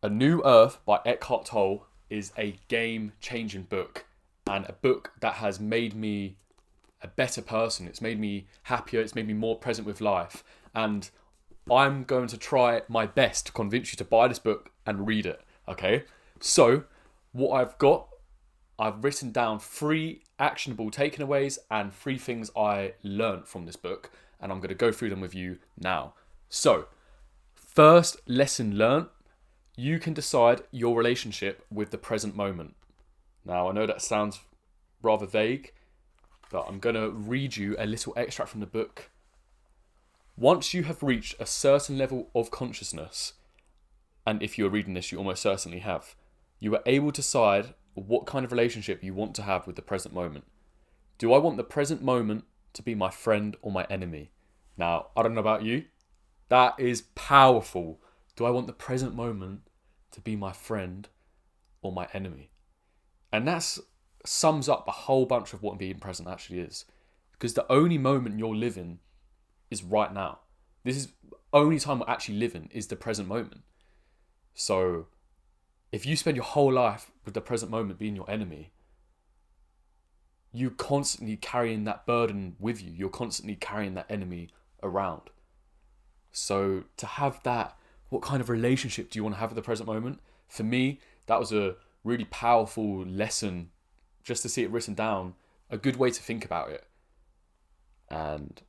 A New Earth by Eckhart Tolle is a game-changing book and a book that has made me a better person. It's made me happier. It's made me more present with life. And I'm going to try my best to convince you to buy this book and read it. Okay? So, what I've written down 3 actionable takeaways and 3 things I learned from this book. And I'm going to go through them with you now. So, first lesson learned: you can decide your relationship with the present moment. Now, I know that sounds rather vague, but I'm going to read you a little extract from the book. Once you have reached a certain level of consciousness, and if you're reading this, you almost certainly have, you are able to decide what kind of relationship you want to have with the present moment. Do I want the present moment to be my friend or my enemy? Now, I don't know about you. That is powerful. Do I want the present moment to be my friend or my enemy? And that sums up a whole bunch of what being present actually is. Because the only moment you're living is right now. This is the only time we're actually living is the present moment. So if you spend your whole life with the present moment being your enemy, you're constantly carrying that burden with you. You're constantly carrying that enemy around. So to have that, what kind of relationship do you want to have at the present moment? For me, that was a really powerful lesson, just to see it written down, a good way to think about it. And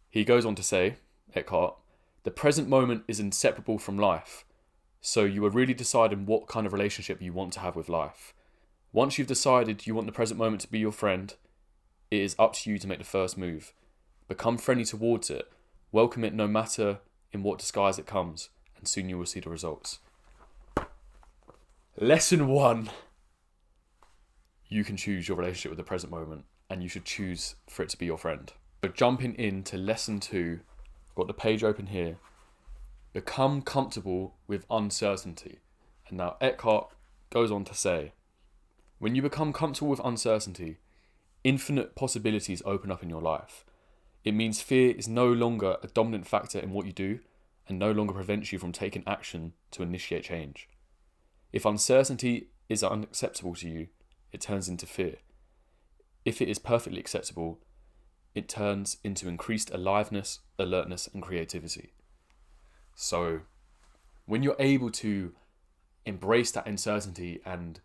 he goes on to say, Eckhart, the present moment is inseparable from life. So you are really deciding what kind of relationship you want to have with life. Once you've decided you want the present moment to be your friend, it is up to you to make the first move. Become friendly towards it. Welcome it no matter in what disguise it comes, and soon you will see the results. Lesson 1. You can choose your relationship with the present moment, and you should choose for it to be your friend. But jumping into lesson 2, I've got the page open here. Become comfortable with uncertainty. And now Eckhart goes on to say, when you become comfortable with uncertainty, infinite possibilities open up in your life. It means fear is no longer a dominant factor in what you do and no longer prevents you from taking action to initiate change. If uncertainty is unacceptable to you, it turns into fear. If it is perfectly acceptable, it turns into increased aliveness, alertness, and creativity. So, when you're able to embrace that uncertainty and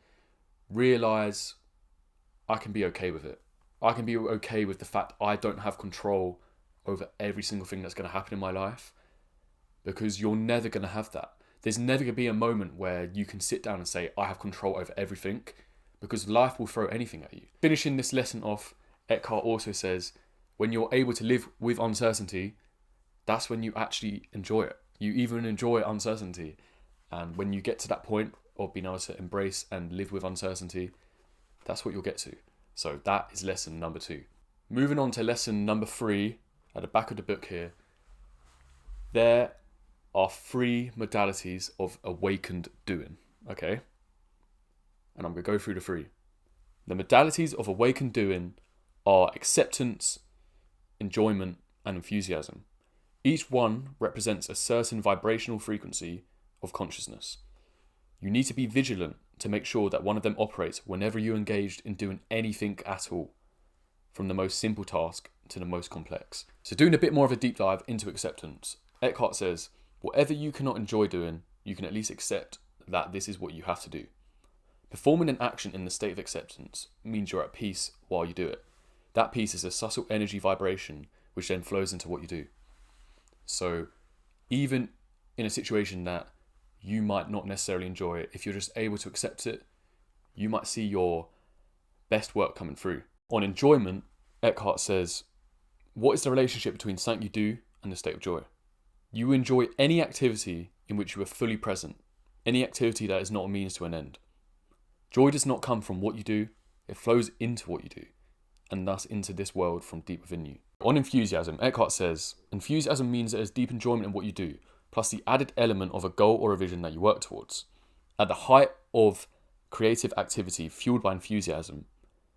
realize, I can be okay with it. I can be okay with the fact I don't have control over every single thing that's going to happen in my life, because you're never going to have that. There's never going to be a moment where you can sit down and say, I have control over everything, because life will throw anything at you. Finishing this lesson off, Eckhart also says, when you're able to live with uncertainty, that's when you actually enjoy it. You even enjoy uncertainty. And when you get to that point of being able to embrace and live with uncertainty, that's what you'll get to. So that is lesson number 2. Moving on to lesson number 3, at the back of the book here, there are 3 modalities of awakened doing, okay? And I'm going to go through the 3. The modalities of awakened doing are acceptance, enjoyment, and enthusiasm. Each one represents a certain vibrational frequency of consciousness. You need to be vigilant to make sure that one of them operates whenever you're engaged in doing anything at all, from the most simple task to the most complex. So doing a bit more of a deep dive into acceptance, Eckhart says, whatever you cannot enjoy doing, you can at least accept that this is what you have to do. Performing an action in the state of acceptance means you're at peace while you do it. That peace is a subtle energy vibration which then flows into what you do. So even in a situation that you might not necessarily enjoy it, if you're just able to accept it, you might see your best work coming through. On enjoyment, Eckhart says, what is the relationship between something you do and the state of joy? You enjoy any activity in which you are fully present, any activity that is not a means to an end. Joy does not come from what you do, it flows into what you do, and thus into this world from deep within you. On enthusiasm, Eckhart says, enthusiasm means there is deep enjoyment in what you do, plus the added element of a goal or a vision that you work towards. At the height of creative activity fueled by enthusiasm,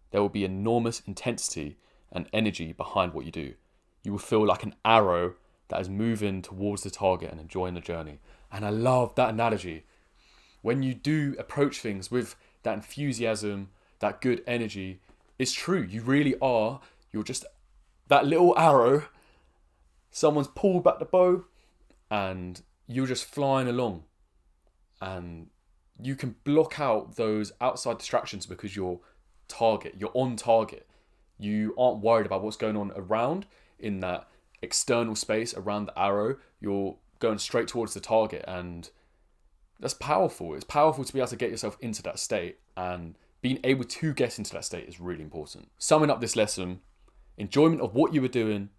there will be enormous intensity and energy behind what you do. You will feel like an arrow that is moving towards the target and enjoying the journey. And I love that analogy. When you do approach things with that enthusiasm, that good energy, it's true. You really are. You're just that little arrow. Someone's pulled back the bow and you're just flying along. And you can block out those outside distractions because you're on target. You aren't worried about what's going on around in that external space around the arrow. You're going straight towards the target, and that's powerful. It's powerful to be able to get yourself into that state, and being able to get into that state is really important. Summing up this lesson, enjoyment of what you were doing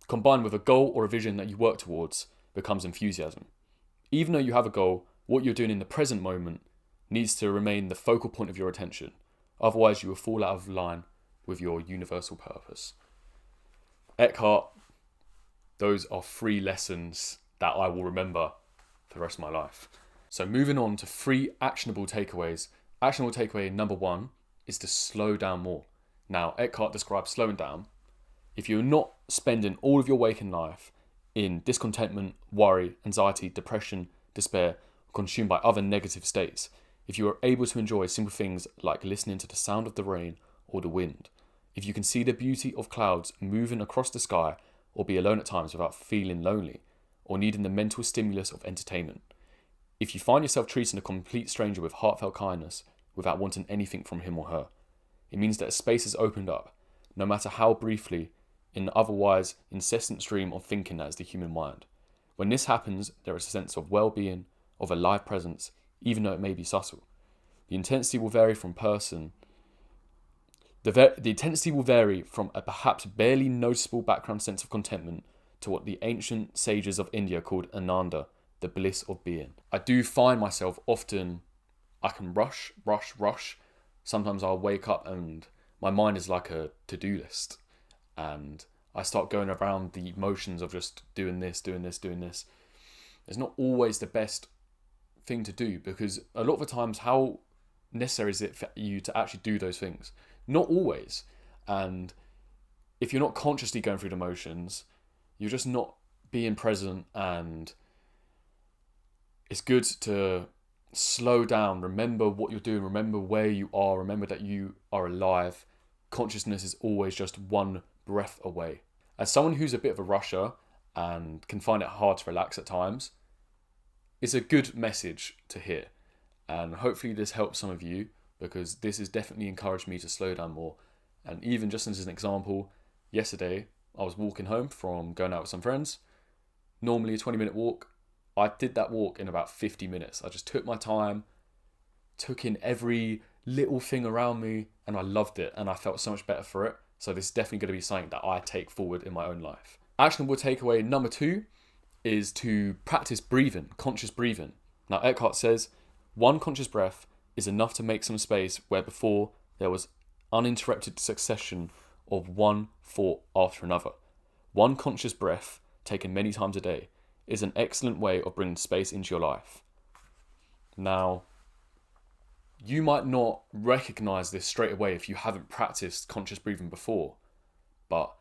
combined with a goal or a vision that you work towards becomes enthusiasm. Even though you have a goal, what you're doing in the present moment needs to remain the focal point of your attention. Otherwise, you will fall out of line with your universal purpose. Eckhart, those are 3 lessons that I will remember for the rest of my life. So moving on to 3 actionable takeaways. Actionable takeaway number 1 is to slow down more. Now, Eckhart describes slowing down. If you're not spending all of your waking life in discontentment, worry, anxiety, depression, despair, consumed by other negative states, if you are able to enjoy simple things like listening to the sound of the rain or the wind, if you can see the beauty of clouds moving across the sky, or be alone at times without feeling lonely, or needing the mental stimulus of entertainment, if you find yourself treating a complete stranger with heartfelt kindness without wanting anything from him or her, it means that a space has opened up, no matter how briefly, in the otherwise incessant stream of thinking that is the human mind. When this happens, there is a sense of well-being, of a live presence, even though it may be subtle. The intensity will vary from person. The intensity will vary from a perhaps barely noticeable background sense of contentment to what the ancient sages of India called Ananda, the bliss of being. I do find myself often, I can rush. Sometimes I'll wake up and my mind is like a to-do list. And I start going around the motions of just doing this. It's not always the best thing to do, because a lot of the times, how necessary is it for you to actually do those things? Not always. And if you're not consciously going through the motions, you're just not being present, and it's good to slow down, remember what you're doing, remember where you are, remember that you are alive. Consciousness is always just one breath away. As someone who's a bit of a rusher and can find it hard to relax at times, it's a good message to hear. And hopefully this helps some of you, because this has definitely encouraged me to slow down more. And even just as an example, yesterday I was walking home from going out with some friends. Normally a 20-minute walk. I did that walk in about 50 minutes. I just took my time, took in every little thing around me, and I loved it, and I felt so much better for it. So this is definitely going to be something that I take forward in my own life. Actionable takeaway number 2 is to practice breathing, conscious breathing. Now, Eckhart says, 1 conscious breath is enough to make some space where before there was uninterrupted succession of one thought after another. 1 conscious breath, taken many times a day, is an excellent way of bringing space into your life. Now, you might not recognize this straight away if you haven't practiced conscious breathing before, but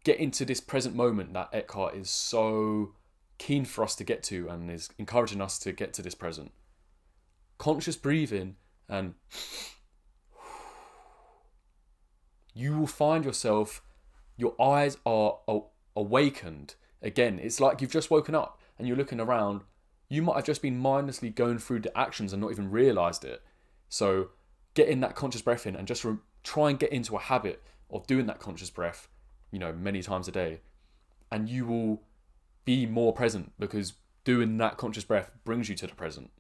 get into this present moment that Eckhart is so keen for us to get to and is encouraging us to get to this present. Conscious breathing, and you will find yourself, your eyes are awakened. Again, it's like you've just woken up and you're looking around. You might have just been mindlessly going through the actions and not even realised it. So get in that conscious breath in, and just try and get into a habit of doing that conscious breath, many times a day. And you will be more present, because doing that conscious breath brings you to the present.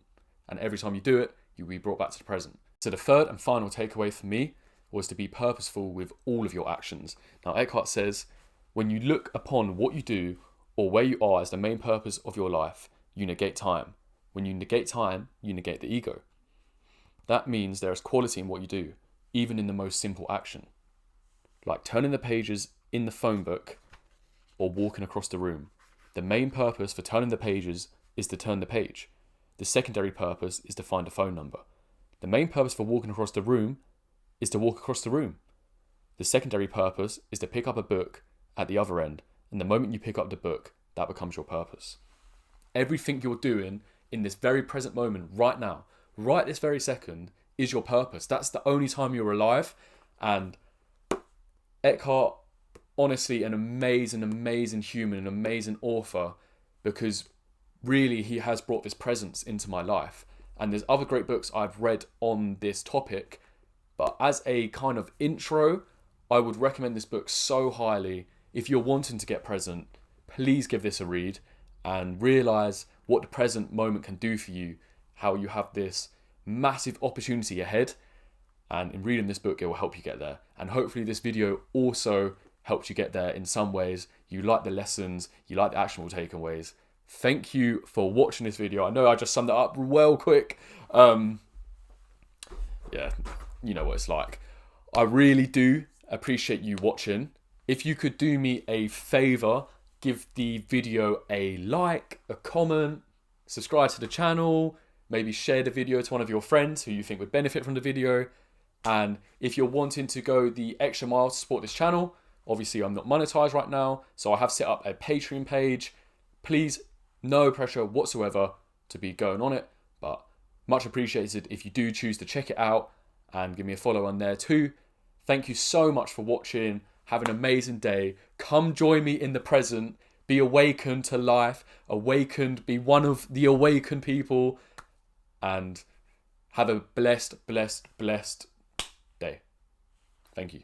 And every time you do it, you'll be brought back to the present. So the third and final takeaway for me was to be purposeful with all of your actions. Now, Eckhart says, when you look upon what you do or where you are as the main purpose of your life, you negate time. When you negate time, you negate the ego. That means there is quality in what you do, even in the most simple action. Like turning the pages in the phone book or walking across the room. The main purpose for turning the pages is to turn the page. The secondary purpose is to find a phone number. The main purpose for walking across the room is to walk across the room. The secondary purpose is to pick up a book at the other end, and the moment you pick up the book, that becomes your purpose. Everything you're doing in this very present moment, right now, right this very second, is your purpose. That's the only time you're alive. And Eckhart, honestly, an amazing, amazing human, an amazing author, because really he has brought this presence into my life. And there's other great books I've read on this topic, but as a kind of intro, I would recommend this book so highly. If you're wanting to get present, please give this a read and realize what the present moment can do for you, how you have this massive opportunity ahead. And in reading this book, it will help you get there. And hopefully this video also helped you get there in some ways. You like the lessons, you like the actionable takeaways. Thank you for watching this video. I know I just summed it up well quick. Yeah, you know what it's like. I really do appreciate you watching. If you could do me a favor, give the video a like, a comment, subscribe to the channel, maybe share the video to one of your friends who you think would benefit from the video. And if you're wanting to go the extra mile to support this channel, obviously I'm not monetized right now, so I have set up a Patreon page. Please, no pressure whatsoever to be going on it, but much appreciated if you do choose to check it out and give me a follow on there too. Thank you so much for watching. Have an amazing day. Come join me in the present. Be awakened to life. Awakened. Be one of the awakened people. And have a blessed, blessed, blessed day. Thank you.